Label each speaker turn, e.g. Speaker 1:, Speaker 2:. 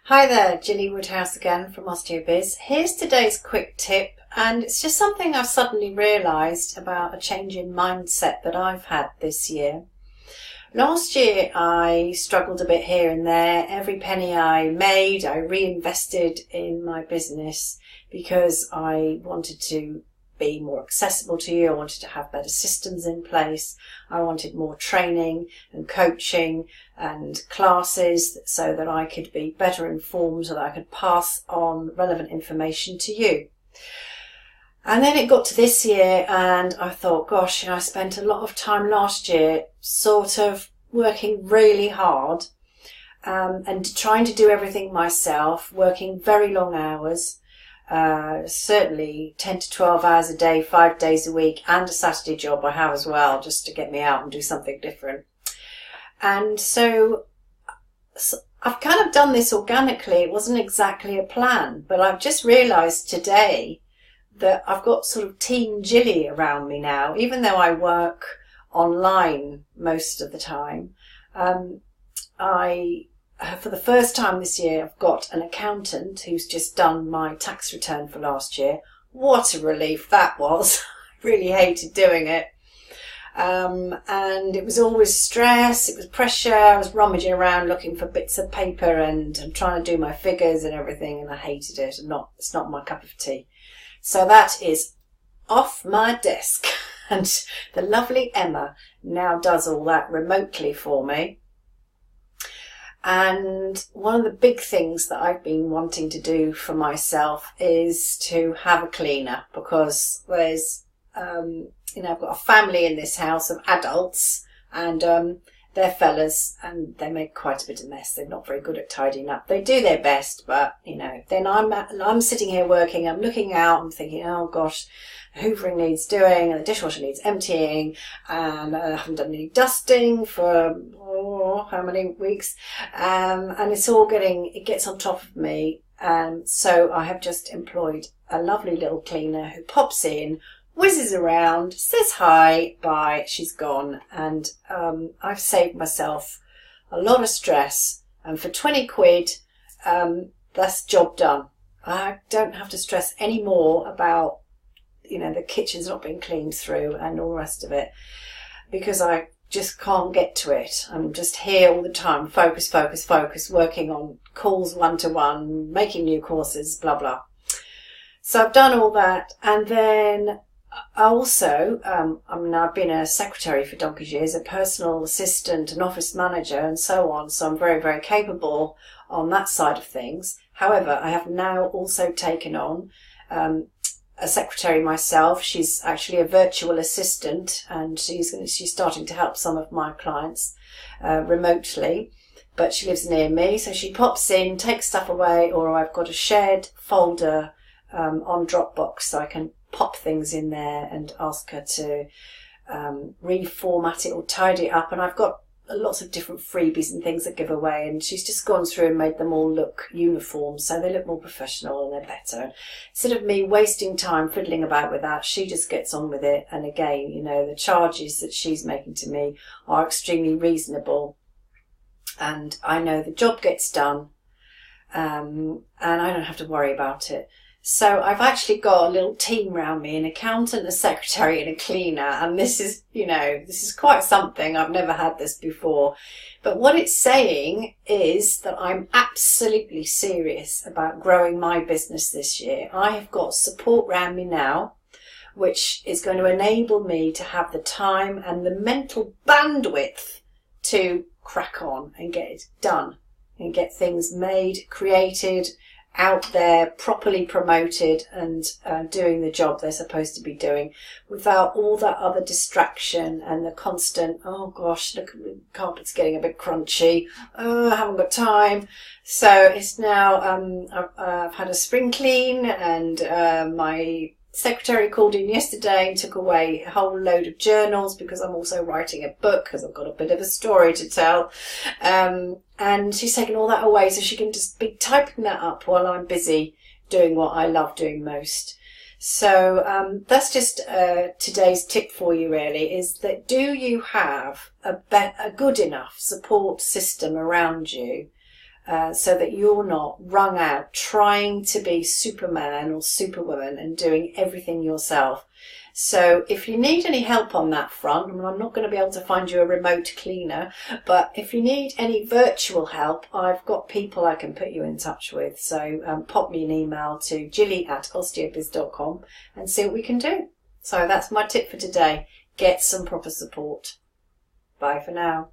Speaker 1: Hi there, Gilly Woodhouse again from Osteobiz. Here's today's quick tip, and it's just something I've suddenly realised about a change in mindset that I've had this year. Last year I struggled a bit here and there. Every penny I made I reinvested in my business because I wanted to be more accessible to you. I wanted to have better systems in place. I wanted more training and coaching and classes so that I could be better informed, so that I could pass on relevant information to you. And then it got to this year and I thought, gosh, I spent a lot of time last year sort of working really hard and trying to do everything myself, working very long hours. Certainly 10 to 12 hours a day, 5 days a week, and a Saturday job I have as well, just to get me out and do something different. And so I've kind of done this organically. It wasn't exactly a plan, but I've just realised today that I've got sort of Team Gilly around me now. Even though I work online most of the time, for the first time this year, I've got an accountant who's just done my tax return for last year. What a relief that was. I really hated doing it. And it was always stress, it was pressure. I was rummaging around looking for bits of paper and trying to do my figures and everything, and I hated it. It's not my cup of tea. So that is off my desk. And the lovely Emma now does all that remotely for me. And one of the big things that I've been wanting to do for myself is to have a cleaner, because there's, I've got a family in this house of adults, and they're fellas, and they make quite a bit of mess. They're not very good at tidying up. They do their best, but then I'm sitting here working. I'm looking out. I'm thinking, oh gosh, hoovering needs doing, and the dishwasher needs emptying, and I haven't done any dusting for how many weeks, and it gets on top of me. And so I have just employed a lovely little cleaner who pops in, whizzes around, says hi, bye, she's gone. And I've saved myself a lot of stress, and for 20 quid, that's job done. I don't have to stress any more about the kitchen's not being cleaned through and all the rest of it, because I just can't get to it. I'm just here all the time, focus, working on calls one-to-one, making new courses, blah, blah. So I've done all that. And then I also, I've been a secretary for donkey's years, a personal assistant, an office manager, and so on. So I'm very, very capable on that side of things. However, I have now also taken on a secretary myself. She's actually a virtual assistant, and she's starting to help some of my clients remotely, but she lives near me, so she pops in, takes stuff away, or I've got a shared folder on Dropbox, so I can pop things in there and ask her to reformat it or tidy it up. And I've got lots of different freebies and things that give away, and she's just gone through and made them all look uniform, so they look more professional and they're better. Instead of me wasting time fiddling about with that, she just gets on with it. And again, the charges that she's making to me are extremely reasonable, and I know the job gets done, and I don't have to worry about it. So I've actually got a little team around me, an accountant, a secretary and a cleaner. And this is quite something. I've never had this before. But what it's saying is that I'm absolutely serious about growing my business this year. I have got support around me now, which is going to enable me to have the time and the mental bandwidth to crack on and get it done and get things made, created, out there, properly promoted, and doing the job they're supposed to be doing without all that other distraction and the constant, oh gosh, look, the carpet's getting a bit crunchy, oh, I haven't got time. So it's now, I've had a spring clean, and my secretary called in yesterday and took away a whole load of journals, because I'm also writing a book, because I've got a bit of a story to tell. And she's taken all that away so she can just be typing that up while I'm busy doing what I love doing most. So that's just today's tip for you, really, is that do you have a good enough support system around you so that you're not wrung out trying to be Superman or Superwoman and doing everything yourself. So if you need any help on that front, I mean, I'm not going to be able to find you a remote cleaner, but if you need any virtual help, I've got people I can put you in touch with. So pop me an email to gilly@osteobiz.com and see what we can do. So that's my tip for today. Get some proper support. Bye for now.